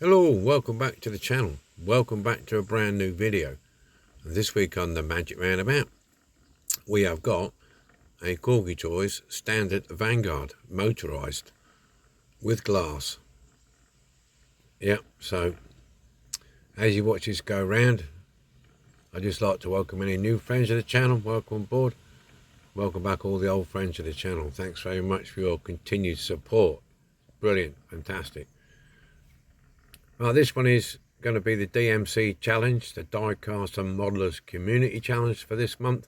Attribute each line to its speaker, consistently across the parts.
Speaker 1: Hello, welcome back to the channel. Welcome back to a brand new video. And this week on the Magic Roundabout, we have got a Corgi Toys standard Vanguard motorised with glass. Yep, so as you watch this go round, I'd just like to welcome any new friends of the channel. Welcome on board. Welcome back all the old friends of the channel. Thanks very much for your continued support. Brilliant, fantastic. Well, this one is going to be the DMC challenge, the Diecast and Modelers Community Challenge for this month,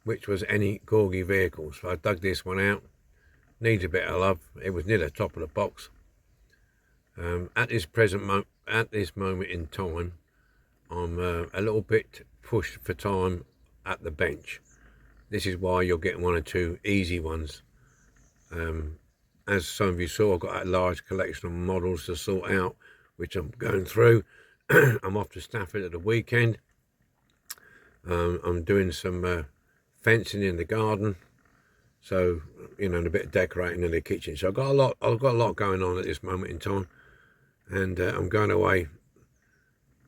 Speaker 1: which was any Corgi vehicle. So I dug this one out. Needs a bit of love. It was near the top of the box. At this moment in time, I'm a little bit pushed for time at the bench. This is why you're getting one or two easy ones. As some of you saw, I've got a large collection of models to sort out, which I'm going through. I'm off to Stafford at the weekend. I'm doing some fencing in the garden, so and a bit of decorating in the kitchen. So I've got a lot going on at this moment in time, and I'm going away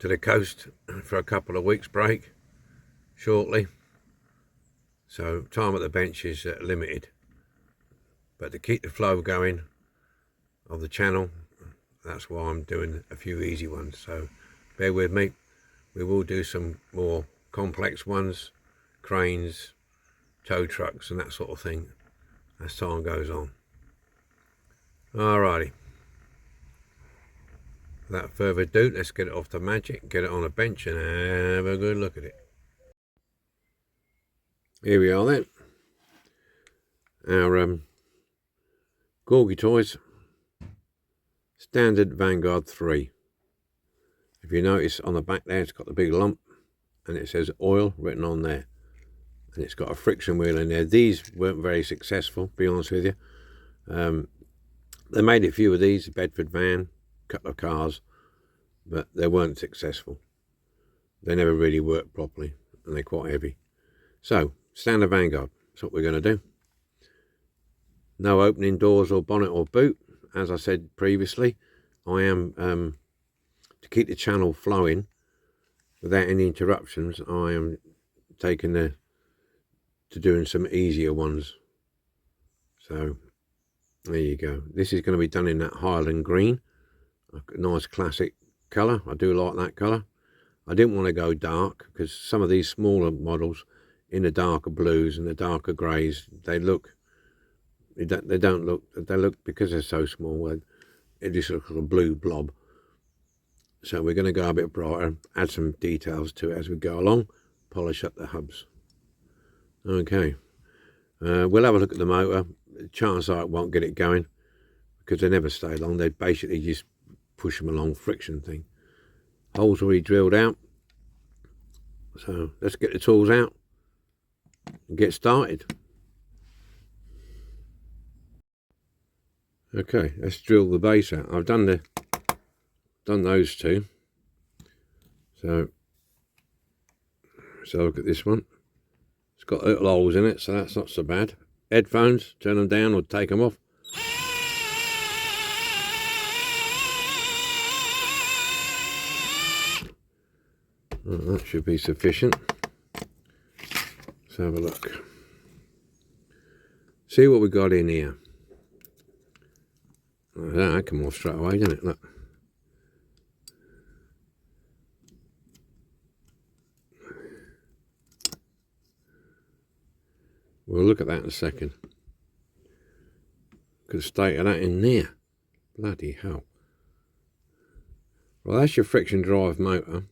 Speaker 1: to the coast for a couple of weeks break shortly. So time at the bench is limited. But to keep the flow going of the channel, that's why I'm doing a few easy ones. So bear with me. We will do some more complex ones, cranes, tow trucks and that sort of thing as time goes on. Alrighty. Without further ado, let's get it off the Magic, get it on a bench and have a good look at it. Here we are then. Our Corgi Toys standard Vanguard 3. If you notice on the back there, it's got the big lump and it says oil written on there, and it's got a friction wheel in there. These weren't very successful, to be honest with you. They made a few of these, Bedford van, a couple of cars, but they weren't successful. They never really worked properly and they're quite heavy. So standard Vanguard, that's what we're going to do. No opening doors or bonnet or boot. As I said previously, I am, to keep the channel flowing without any interruptions, I am taking to doing some easier ones. So there you go. This is going to be done in that Highland green, a nice classic colour. I do like that colour. I didn't want to go dark because some of these smaller models in the darker blues and the darker greys, they look, they look, because they're so small, it just looks like a blue blob. So we're going to go a bit brighter, add some details to it as we go along, polish up the hubs. Okay, we'll have a look at the motor. Chances are it won't get it going because they never stay long. They basically just push them along, friction thing. Holes already drilled out. So let's get the tools out and get started. Okay, let's drill the base out. I've done those two. So look at this one. It's got little holes in it, so that's not so bad. Headphones, turn them down or take them off. Oh, that should be sufficient. Let's have a look. See what we got in here. Oh, that come off straight away, doesn't it? Look. We'll look at that in a second. Could have stated that in there. Bloody hell. Well, that's your friction drive motor.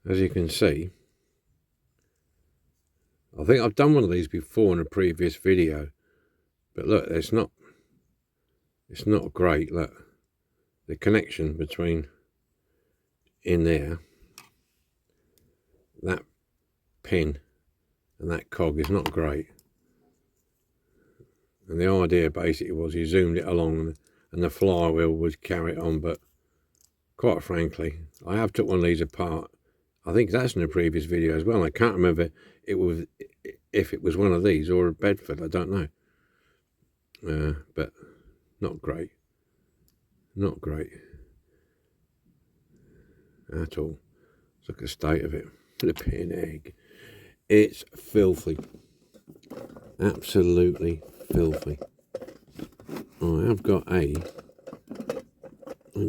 Speaker 1: As you can see, I think I've done one of these before in a previous video, but look, it's not great. Look, the connection between in there, that pin and that cog is not great. And the idea basically was you zoomed it along and the flywheel would carry it on, but quite frankly, I have took one of these apart. I think that's in a previous video as well. I can't remember if it was one of these or a Bedford, I don't know. But not great. Not great at all. Look at the state of it. Flipping egg. It's filthy. Absolutely filthy. Oh, I've got I'll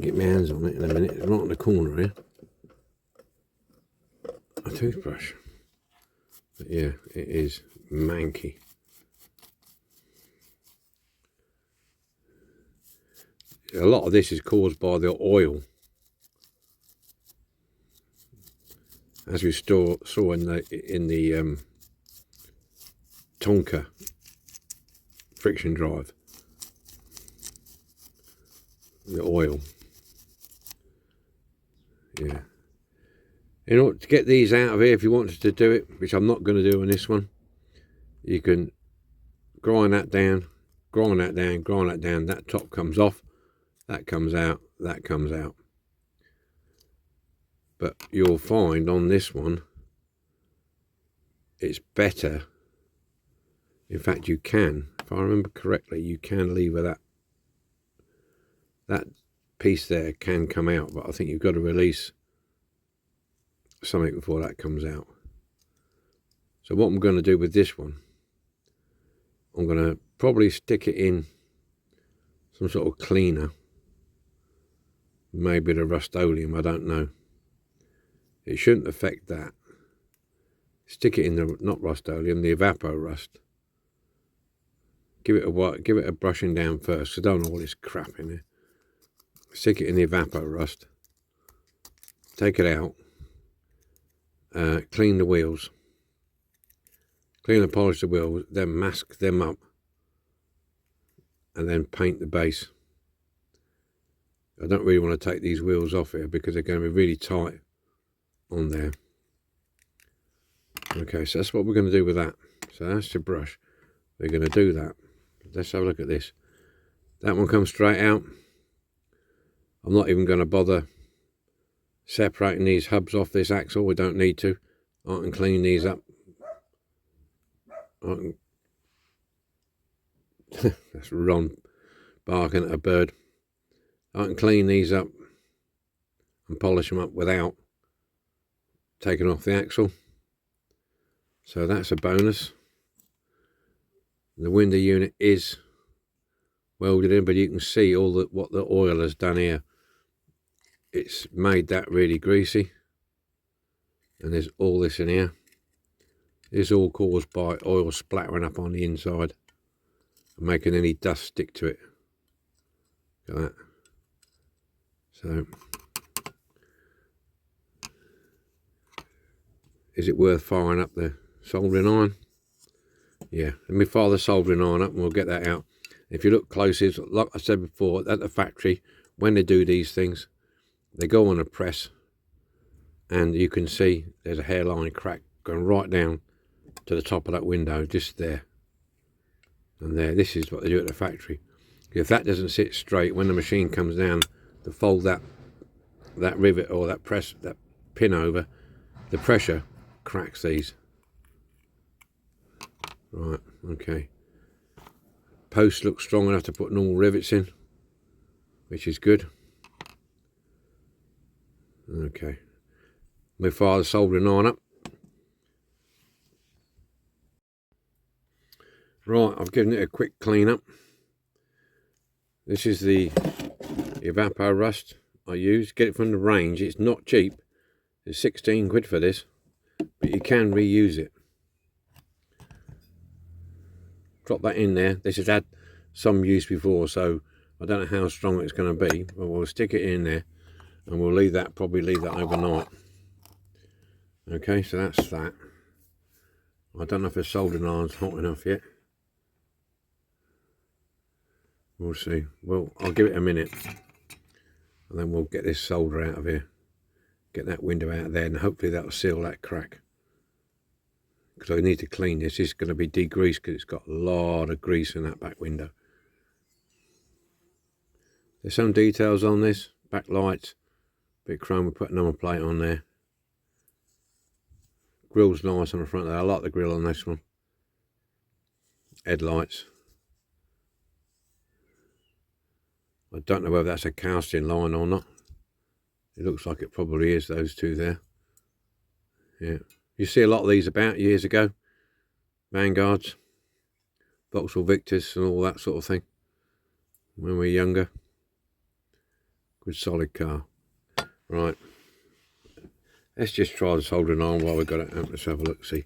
Speaker 1: get my hands on it in a minute. It's right in the corner here. A toothbrush. But yeah, it is manky. A lot of this is caused by the oil. As we saw in the Tonka friction drive, the oil. Yeah. In order to get these out of here, if you wanted to do it, which I'm not going to do on this one, you can grind that down, grind that down, grind that down. That top comes off, that comes out, that comes out. But you'll find on this one, it's better. In fact, you can, if I remember correctly, you can lever that piece there can come out, but I think you've got to release something before that comes out. So what I'm going to do with this one, I'm going to probably stick it in some sort of cleaner, maybe the Rust-Oleum, I don't know. It shouldn't affect that. Stick it in the, not Rust-Oleum, the Evapor Rust. Give it a brushing down first, so don't have all this crap in there. Stick it in the Evapor Rust. Take it out. Clean the wheels. Clean and polish the wheels, then mask them up. And then paint the base. I don't really want to take these wheels off here because they're going to be really tight on there. Okay, so that's what we're going to do with that. So that's the brush. We're going to do that. Let's have a look at this. That one comes straight out. I'm not even going to bother separating these hubs off this axle. We don't need to. I can clean these up. That's Ron barking at a bird. I can clean these up and polish them up without taking off the axle. So that's a bonus. The window unit is welded in, but you can see all what the oil has done here. It's made that really greasy. And there's all this in here. It's all caused by oil splattering up on the inside and making any dust stick to it. Look at that. So, is it worth firing up the soldering iron? Yeah, let me fire the soldering iron up and we'll get that out. If you look closely, like I said before, at the factory, when they do these things, they go on a press and you can see there's a hairline crack going right down to the top of that window, just there. And there, this is what they do at the factory. If that doesn't sit straight, when the machine comes down to fold that rivet or that pin over, the pressure cracks these. Right, okay. Post looks strong enough to put normal rivets in, which is good. Okay. We fire the soldering iron up. Right, I've given it a quick clean up. This is the Evapor Rust I use. Get it from the range. It's not cheap. It's 16 quid for this, but you can reuse it. Drop that in there. This has had some use before, so I don't know how strong it's going to be, but we'll stick it in there and we'll leave that, probably leave that overnight. Okay, so that's that. I don't know if the soldering iron's hot enough yet. We'll see. Well, I'll give it a minute and then we'll get this solder out of here. Get that window out of there and hopefully that'll seal that crack. Because I need to clean this. It's going to be degreased because it's got a lot of grease in that back window. There's some details on this. Backlights, bit of chrome. We put a number plate on there. Grill's nice on the front there. I like the grill on this one. Headlights. I don't know whether that's a casting line or not. It looks like it probably is, those two there. Yeah, you see a lot of these about years ago. Vanguards, Vauxhall Victors and all that sort of thing. When we were younger. Good solid car. Right. Let's just try the soldering iron while we've got it out. Let's have a look, see.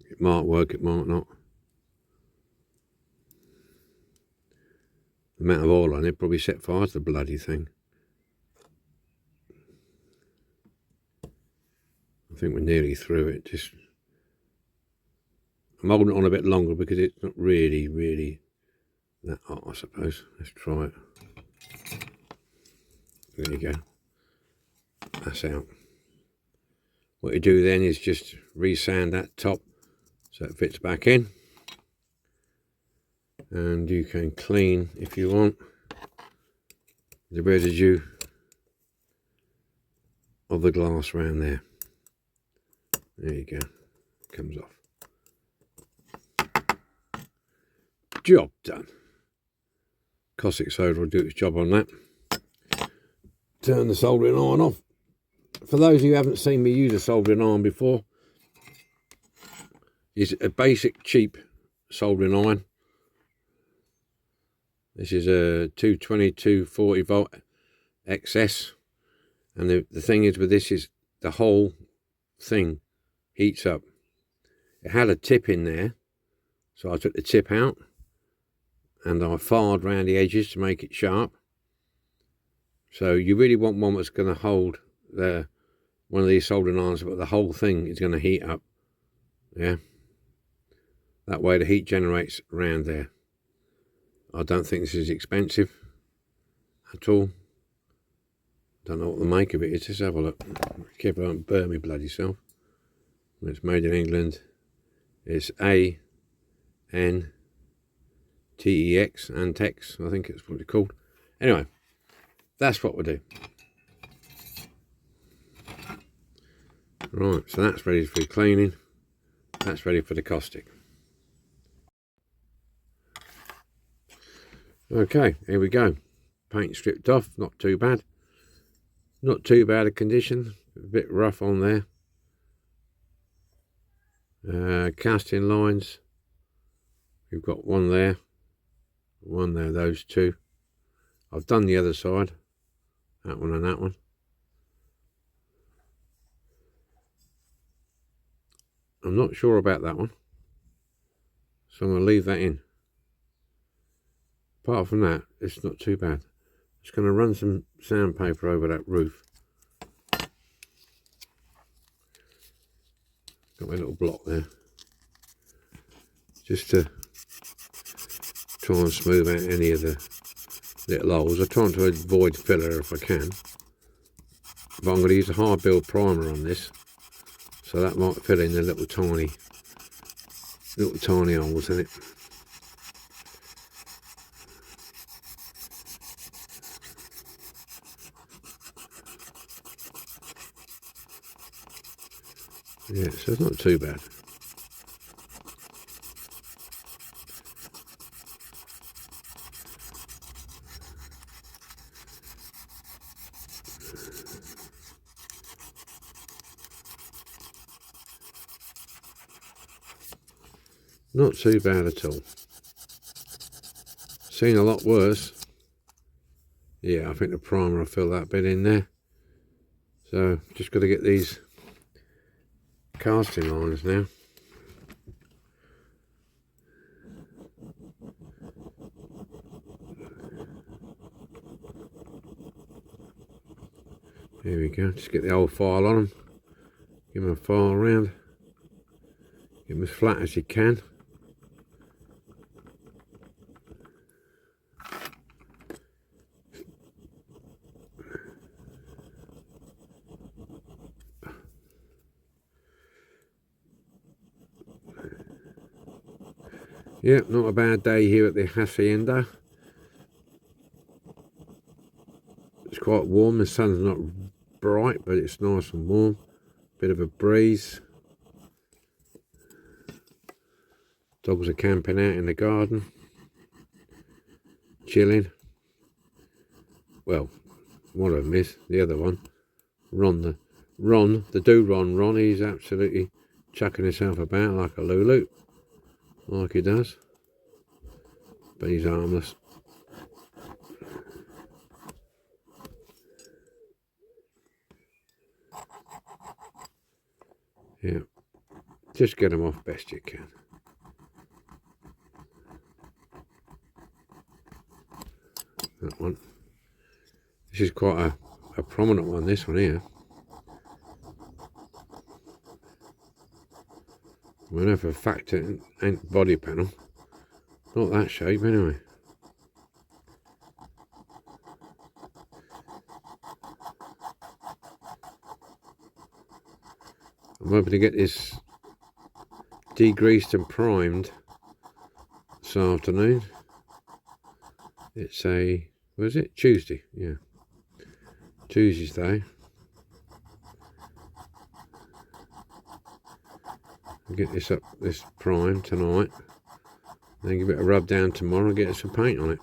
Speaker 1: It might work, it might not. The amount of oil on it probably set fire to the bloody thing. I think we're nearly through it. Just I'm holding it on a bit longer because it's not really that hot, I suppose. Let's try it. There you go. That's out. What you do then is just resand that top so it fits back in. And you can clean, if you want, the residue of the glass around there. There you go. Comes off. Job done. Caustic soda will do its job on that. Turn the soldering iron off. For those who haven't seen me use a soldering iron before, it's a basic cheap soldering iron. This is a 220 240 volt XS, and the thing is with this is the whole thing heats up. It had a tip in there, so I took the tip out and I filed around the edges to make it sharp. So you really want one that's going to hold one of these soldering irons, but the whole thing is going to heat up. Yeah, that way the heat generates around there. I don't think this is expensive at all. Don't know what the make of it is. Let's have a look. Keep it, don't burn me bloody self. It's made in England. It's ANTEX, Antex, I think it's what it's called. Anyway, that's what we'll do. Right, so that's ready for cleaning. That's ready for the caustic. Okay, here we go. Paint stripped off, not too bad. Not too bad a condition, a bit rough on there. Casting lines, we've got one there, those two. I've done the other side, that one and that one. I'm not sure about that one, so I'm going to leave that in. Apart from that, it's not too bad. Just going to run some sandpaper over that roof. Got my little block there. Just to try and smooth out any of the little holes. I'm trying to avoid filler if I can. But I'm going to use a hard build primer on this. So that might fill in the little tiny holes in it. Yeah, so it's not too bad. Not too bad at all. Seen a lot worse. Yeah, I think the primer will fill that bit in there. So just got to get these casting lines now. There we go. Just get the old file on them. Give them a file around. Get them as flat as you can. Yeah, not a bad day here at the Hacienda. It's quite warm. The sun's not bright, but it's nice and warm. Bit of a breeze. Dogs are camping out in the garden, chilling. well, one of them is, the other one, Ron, the dude Ron, he's absolutely chucking himself about like a Lulu, like he does, but he's harmless. Yeah, just get them off best you can. That one. This is quite a prominent one, this one here. I know for a fact it ain't body panel. Not that shape anyway. I'm hoping to get this degreased and primed this afternoon. It's a, was it? Tuesday, yeah. Tuesday's day. I'll get this up, this prime tonight. Then give it a rub down tomorrow and get some paint on it.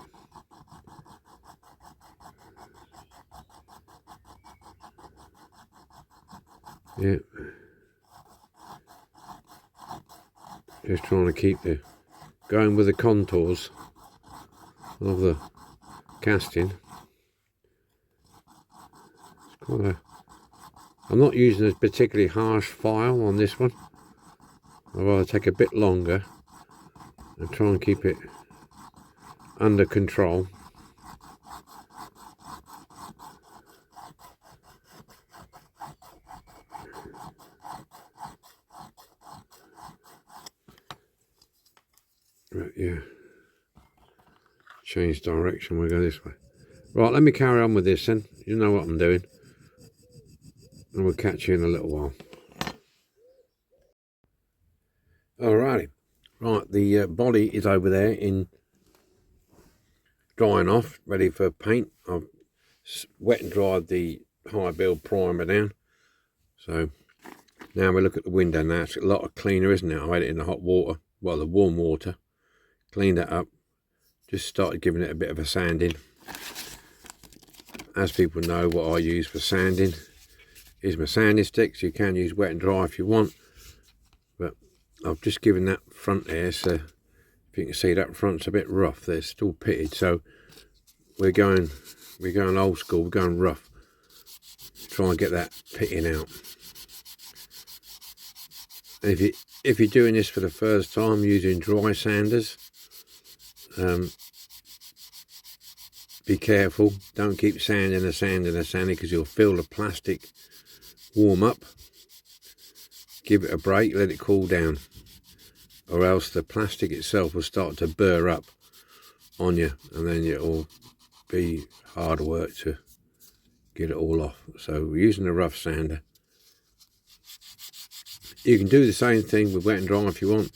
Speaker 1: Yeah. Just trying to keep going with the contours of the casting. It's quite I'm not using a particularly harsh file on this one. I'd rather take a bit longer and try and keep it under control. Right, yeah. Change direction, we'll go this way. Right, let me carry on with this then. You know what I'm doing. And we'll catch you in a little while. Alrighty. Right, the body is over there in drying off, ready for paint. I've wet and dried the high build primer down. So now we look at the window now. It's a lot cleaner, isn't it? I had it in the hot water, well, the warm water. Cleaned that up. Just started giving it a bit of a sanding. As people know, what I use for sanding is my sanding sticks. You can use wet and dry if you want, but I've just given that front there, so if you can see that front's a bit rough. They're still pitted, so we're going old school. We're going rough. Try and get that pitting out. And if you're doing this for the first time using dry sanders, be careful. Don't keep sanding because you'll feel the plastic warm up. Give it a break, let it cool down, or else the plastic itself will start to burr up on you, and then it'll be hard work to get it all off. So we're using a rough sander. You can do the same thing with wet and dry if you want,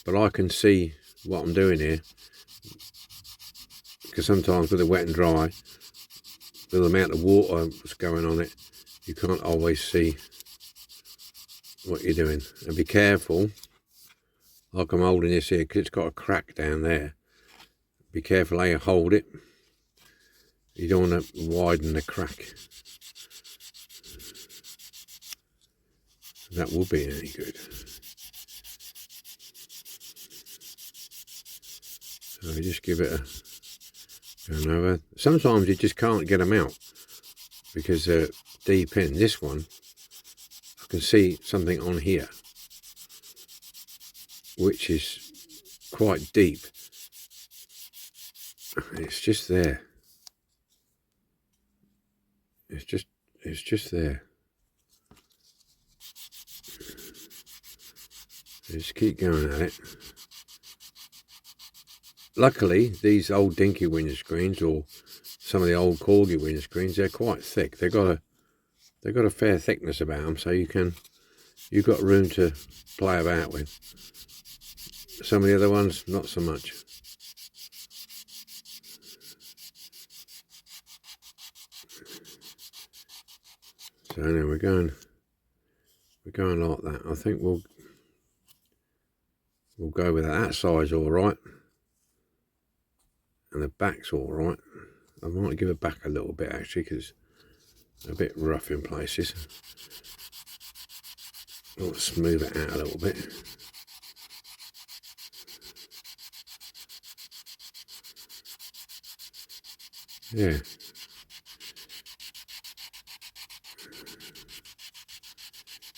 Speaker 1: but I can see what I'm doing here, because sometimes with the wet and dry, with the amount of water that's going on it, you can't always see what you're doing. And be careful, like I'm holding this here, because it's got a crack down there. Be careful how you hold it. You don't want to widen the crack. That will be any good. So you just give it a going over. Sometimes you just can't get them out because they're deep in. This one, I can see something on here which is quite deep. It's just there. It's just there. Just keep going at it. Luckily, these old dinky windscreens, or some of the old Corgi windscreens, they're quite thick. They've got a fair thickness about them, so you've got room to play about with. Some of the other ones, not so much. So anyway, we're going like that. I think we'll go with that. That side's all right, and the back's all right. I might give it back a little bit actually, because it's a bit rough in places. I'll smooth it out a little bit. Yeah.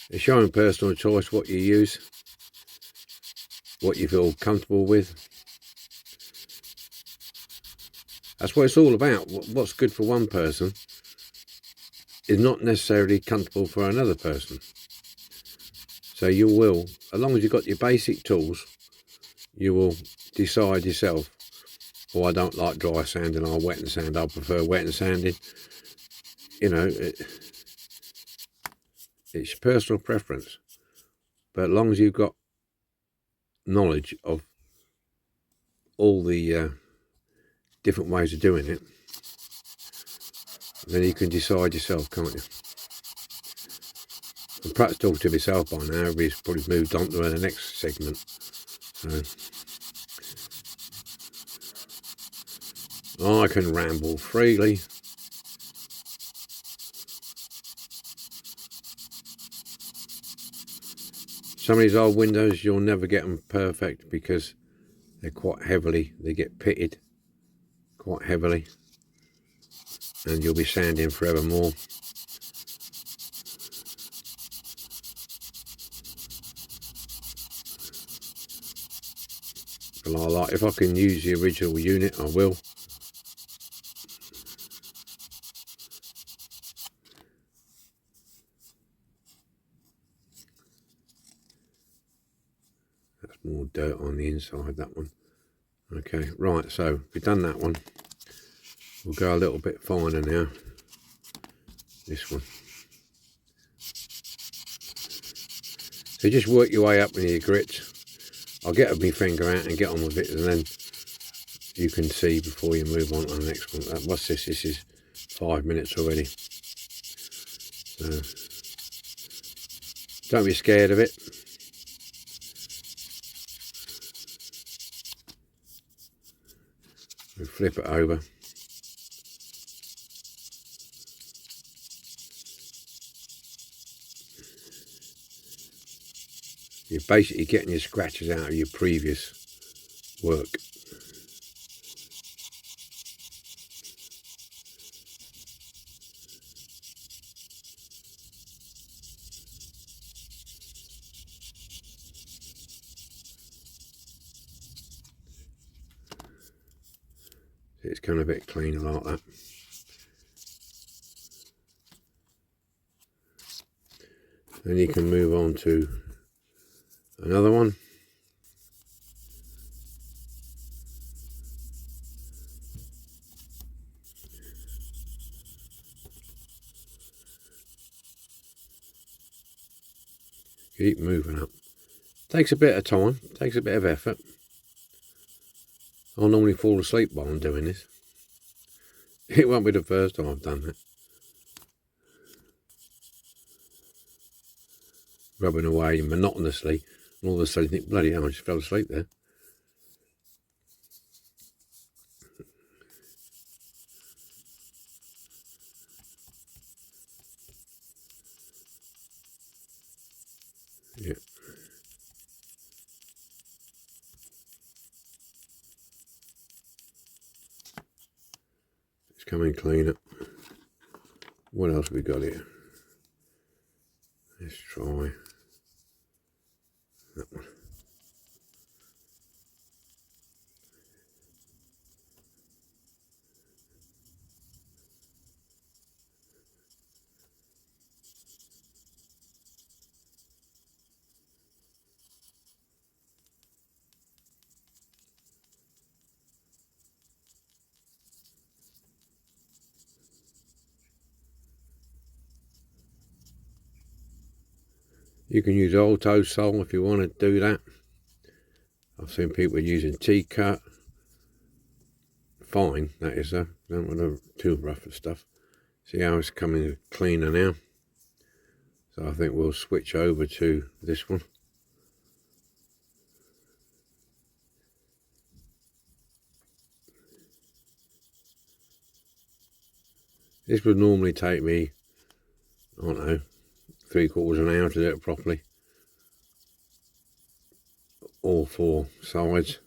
Speaker 1: It's your own personal choice what you use, what you feel comfortable with. That's what it's all about. What's good for one person is not necessarily comfortable for another person. So you will, as long as you've got your basic tools, you will decide yourself, oh, I don't like dry sanding, I wet and sand, I prefer wet and sanding. You know, it's personal preference. But as long as you've got knowledge of all the different ways of doing it, then you can decide yourself, can't you? I'm perhaps talking to myself by now. Everybody's probably moved on to the next segment. So I can ramble freely. Some of these old windows, you'll never get them perfect because they're quite heavily, they get pitted quite heavily, and you'll be sanding forevermore. Like, if I can use the original unit, I will. That's more dirt on the inside, that one. Okay, right, so we've done that one. We'll go a little bit finer now. This one. So just work your way up with your grits. I'll get my finger out and get on with it, and then you can see before you move on to the next one. What's this? This is 5 minutes already. So don't be scared of it. We flip it over. You're basically getting your scratches out of your previous work. It's kind of a bit cleaner like that. Then you can move on to another one. Keep moving up. Takes a bit of time, takes a bit of effort. I'll normally fall asleep while I'm doing this. It won't be the first time I've done that. Rubbing away monotonously, and all of a sudden you think, bloody hell, I just fell asleep there. Yeah. It's coming cleaner. What else have we got here? Let's try that one. You can use old toe sole if you want to do that. I've seen people using T-cut. Fine, that is though. Don't want to too rough and stuff. See how it's coming cleaner now. So I think we'll switch over to this one. This would normally take me, I don't know, 3/4 of an hour to do it properly. All four sides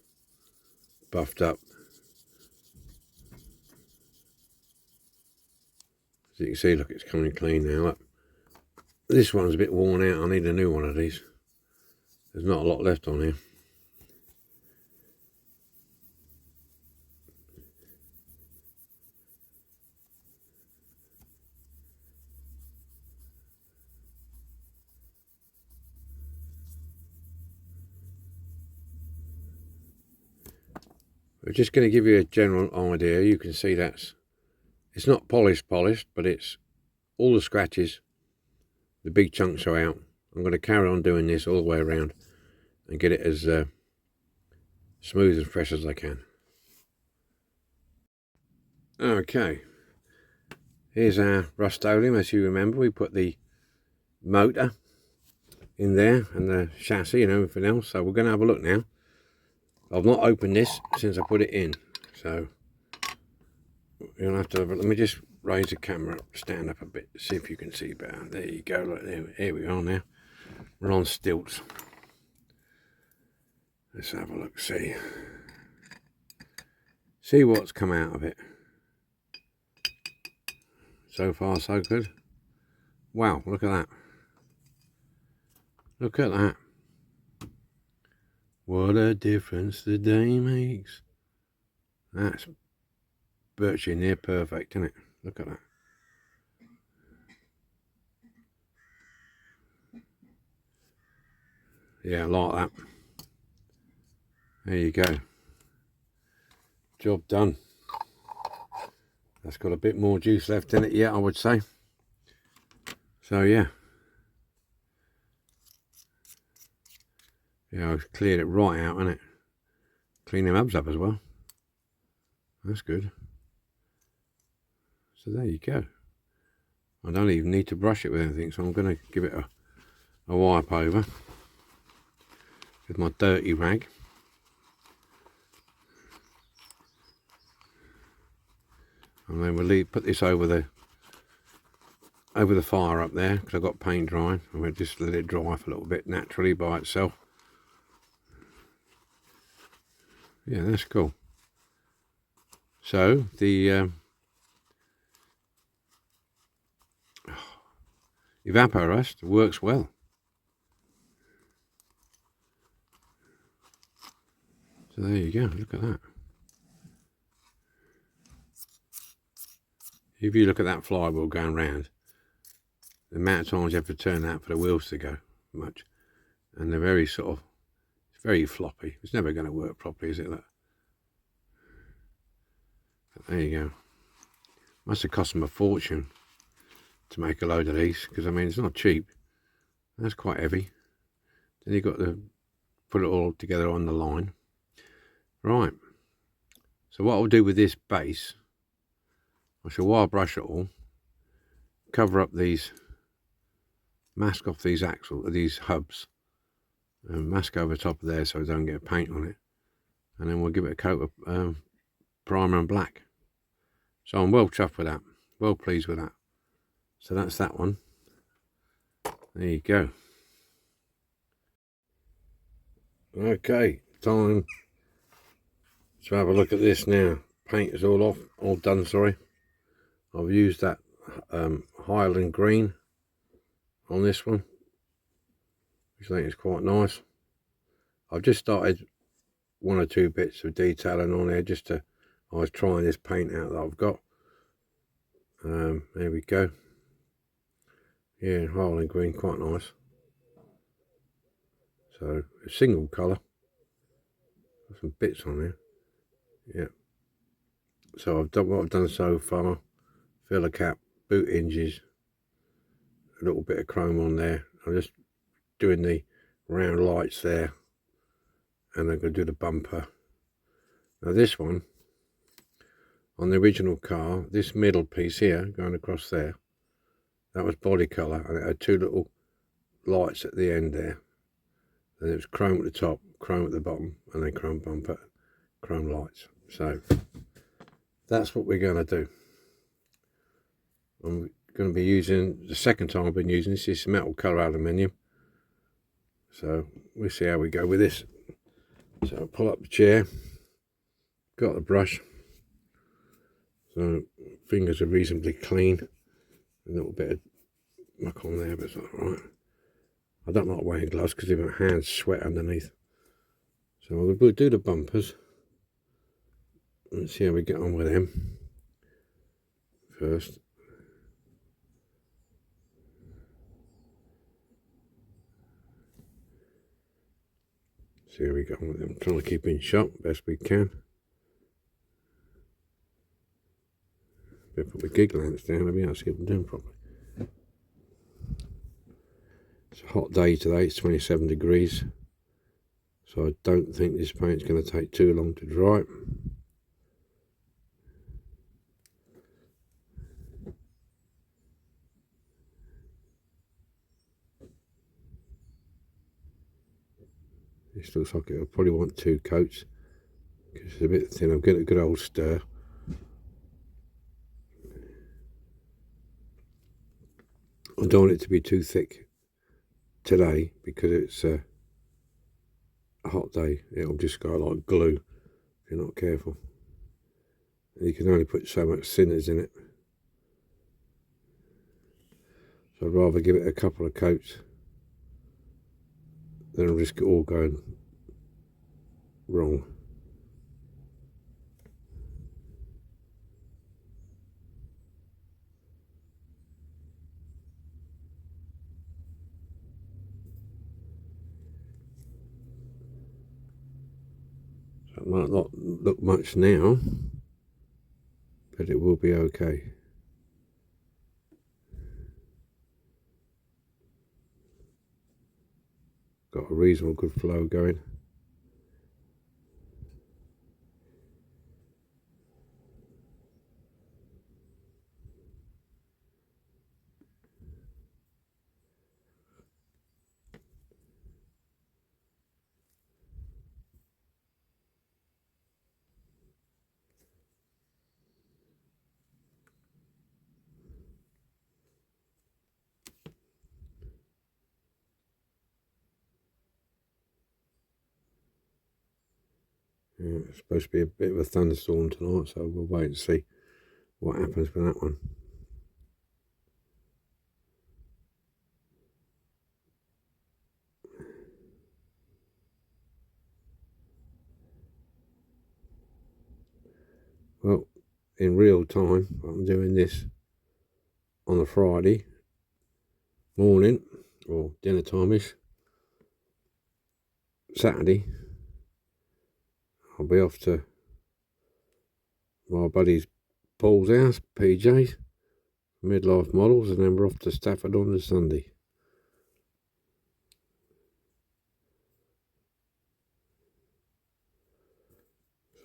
Speaker 1: buffed up. As you can see, look, it's coming clean now. Look. This one's a bit worn out. I need a new one of these. There's not a lot left on here. We're just going to give you a general idea. You can see it's not polished, but it's all the scratches, the big chunks are out. I'm going to carry on doing this all the way around and get it as smooth and fresh as I can. Okay, here's our Rust-Oleum. As you remember, we put the motor in there and the chassis and everything else. So we're going to have a look now. I've not opened this since I put it in, so you'll have to have a, let me just raise the camera up, stand up a bit, see if you can see better. There you go. Look, here we are now. We're on stilts. Let's have a look, see what's come out of it. So far so good. Wow, look at that. Look at that. What a difference the day makes. That's virtually near perfect, isn't it? Look at that. Yeah, I like that. There you go. Job done. That's got a bit more juice left in it yet, I would say. So yeah. Yeah, I've cleared it right out, hasn't it? Clean them hubs up as well. That's good. So there you go. I don't even need to brush it with anything, so I'm going to give it a wipe over with my dirty rag. And then we'll put this over the fire up there, because I've got paint drying, and we'll just let it dry for a little bit naturally by itself. Yeah, that's cool. So the evaporust works well. So there you go, look at that. If you look at that flywheel going round, the amount of times you have to turn that for the wheels to go much, and they're very sort of, it's very floppy. It's never going to work properly, is it? Look. But there you go. Must have cost them a fortune to make a load of these, because I mean it's not cheap. That's quite heavy. Then you've got to put it all together on the line. Right. So what I'll do with this base, I shall wire brush it all, cover up these, mask off these these hubs, and mask over the top of there so I don't get paint on it, and then we'll give it a coat of primer and black. So I'm well chuffed with that, well pleased with that. So that's that one. There you go. Okay, time to have a look at this now. Paint is all off, all done, sorry. I've used that Highland green on this one, which I think is quite nice. I've just started one or two bits of detailing on there, I was trying this paint out that I've got. There we go. Yeah, Highland green, quite nice. So a single colour. Got some bits on there. Yeah. So I've done what I've done so far. Filler cap, boot hinges, a little bit of chrome on there. I'm just doing the round lights there, and I'm going to do the bumper. Now this one, on the original car, this middle piece here going across there, that was body colour, and it had two little lights at the end there. And it was chrome at the top, chrome at the bottom, and then chrome bumper, chrome lights. So that's what we're going to do. I'm going to be using, the second time I've been using this, is metal colour aluminium. So we'll see how we go with this. So I'll pull up the chair, got the brush, so fingers are reasonably clean. A little bit of muck on there, but it's alright. I don't like wearing gloves because my hands sweat underneath. So we'll do the bumpers and see how we get on with them first. See how we get on with them. Trying to keep in shot best we can. Put my gig lamps down, let me able to get them doing properly. It's a hot day today, it's 27 degrees. So I don't think this paint's going to take too long to dry. This looks like it'll probably want 2 coats because it's a bit thin. I'll get a good old stir. I don't want it to be too thick today because it's a hot day. It'll just go like glue if you're not careful. And you can only put so much thinners in it. So I'd rather give it a couple of coats than risk it all going wrong. So it might not look much now, but it will be okay. Got a reasonable good flow going. Yeah, it's supposed to be a bit of a thunderstorm tonight, so we'll wait and see what happens with that one. Well, in real time, I'm doing this on a Friday morning, or dinner time-ish. Saturday, I'll be off to my buddy's Paul's house, PJ's, Midlife Models, and then we're off to Stafford on the Sunday.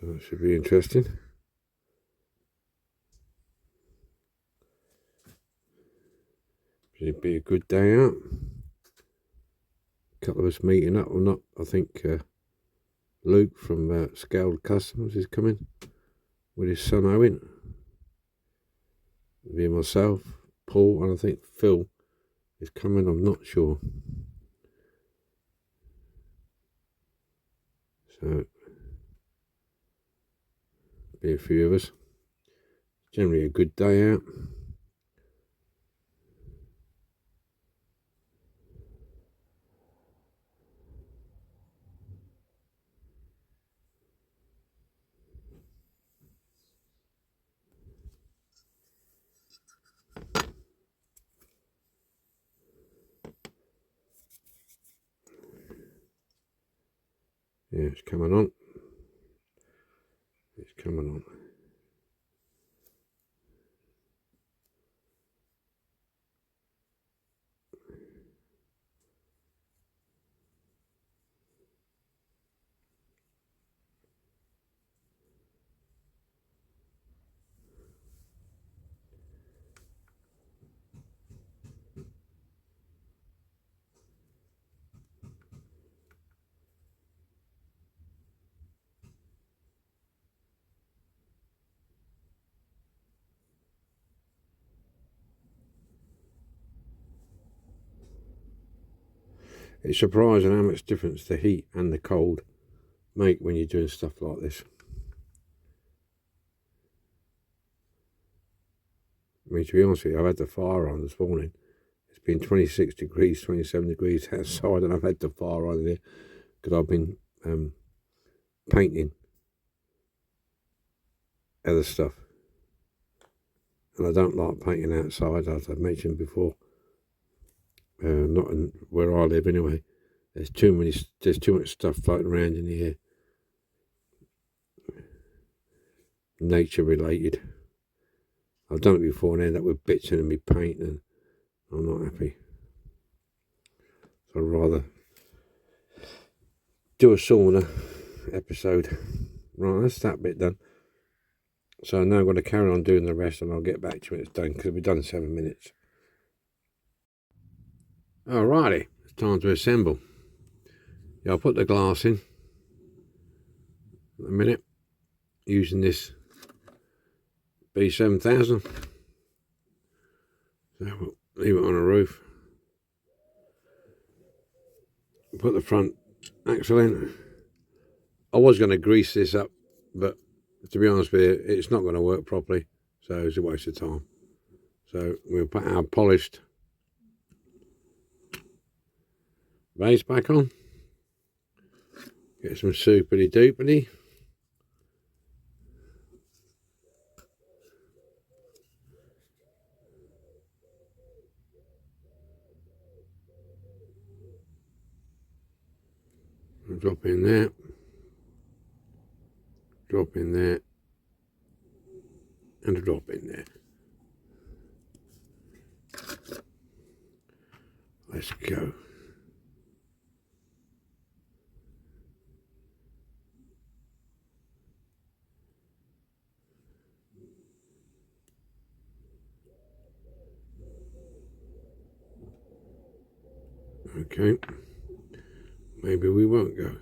Speaker 1: So that should be interesting. Should be a good day out. A couple of us meeting up, or not, I think Luke from Scaled Customs is coming with his son Owen. Me and myself, Paul, and I think Phil is coming, I'm not sure. So, be a few of us. Generally a good day out. Yeah, it's coming on. It's coming on. It's surprising how much difference the heat and the cold make when you're doing stuff like this. I mean, to be honest with you, I've had the fire on this morning. It's been 26 degrees, 27 degrees outside, and I've had the fire on there because I've been painting other stuff. And I don't like painting outside, as I've mentioned before. Not in where I live anyway. There's too much stuff floating around in here. Nature related. I've done it before and ended up with bits in my paint, and I'm not happy. So I'd rather do a sauna episode. Right, that's that bit done. So now I'm going to carry on doing the rest, and I'll get back to you when it's done, because we've done 7 minutes. Alrighty, it's time to assemble. Yeah, I'll put the glass in a minute using this B7000. So we'll leave it on a roof. Put the front axle in. I was going to grease this up, but to be honest with you, it's not going to work properly, so it's a waste of time. So we'll put our polished base back on. Get some soupity doopity. Drop in there. Drop in there. And a drop in there. Let's go. Okay. Maybe we won't go.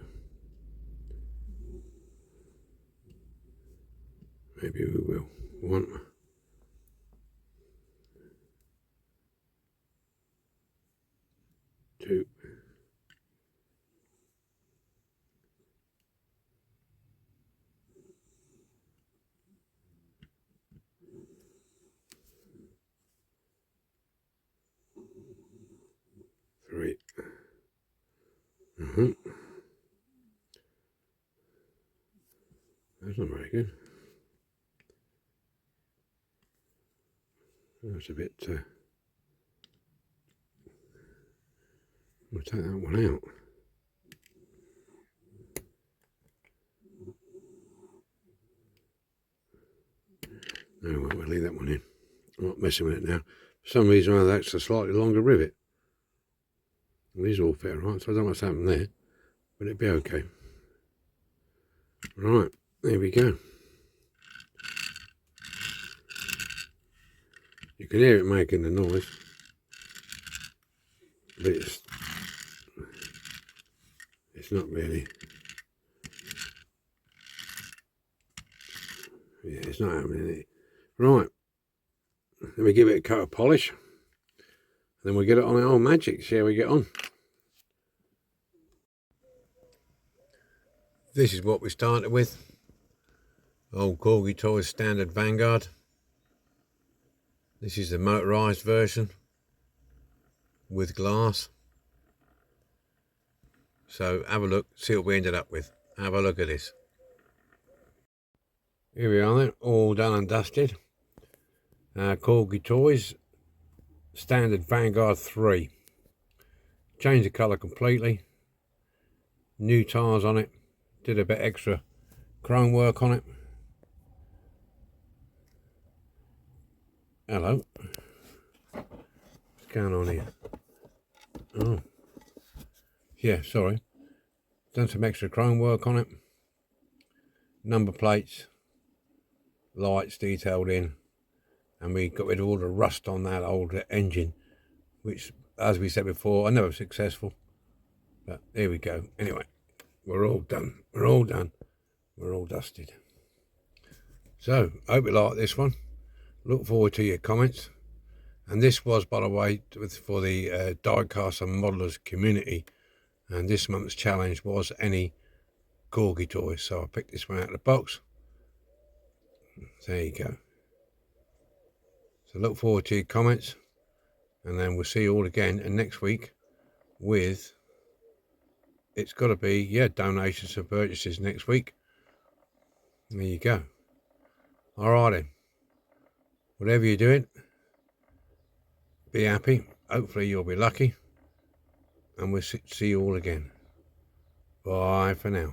Speaker 1: Maybe we will. 1, 2. 3. That's not very good. That's a bit. We'll take that one out. No, we'll leave that one in. I'm not messing with it now. For some reason, that's a slightly longer rivet. These all fit right, so I don't know what's happened there, but it'll be okay. Right, there we go. You can hear it making the noise, but it's not really. Yeah, it's not happening. Right, then we give it a coat of polish, and then we get it on our old magic, see how we get on. This is what we started with. Old Corgi Toys standard Vanguard. This is the motorised version with glass. So have a look, see what we ended up with. Have a look at this. Here we are then, all done and dusted. Corgi Toys standard Vanguard 3. Changed the colour completely. New tyres on it. Did a bit extra chrome work on it. Hello. What's going on here? Oh. Yeah, sorry. Done some extra chrome work on it. Number plates. Lights detailed in. And we got rid of all the rust on that old engine. Which, as we said before, are never successful. But there we go. Anyway. We're all done. We're all done. We're all dusted. So, hope you like this one. Look forward to your comments. And this was, by the way, for the Diecast and Modelers community And this month's challenge was any Corgi toys, so I picked this one out of the box. There you go. So look forward to your comments, and then we'll see you all again and next week with, it's got to be, yeah, donations and purchases next week. There you go. Alright then, whatever you're doing, be happy. Hopefully you'll be lucky, and we'll see you all again. Bye for now.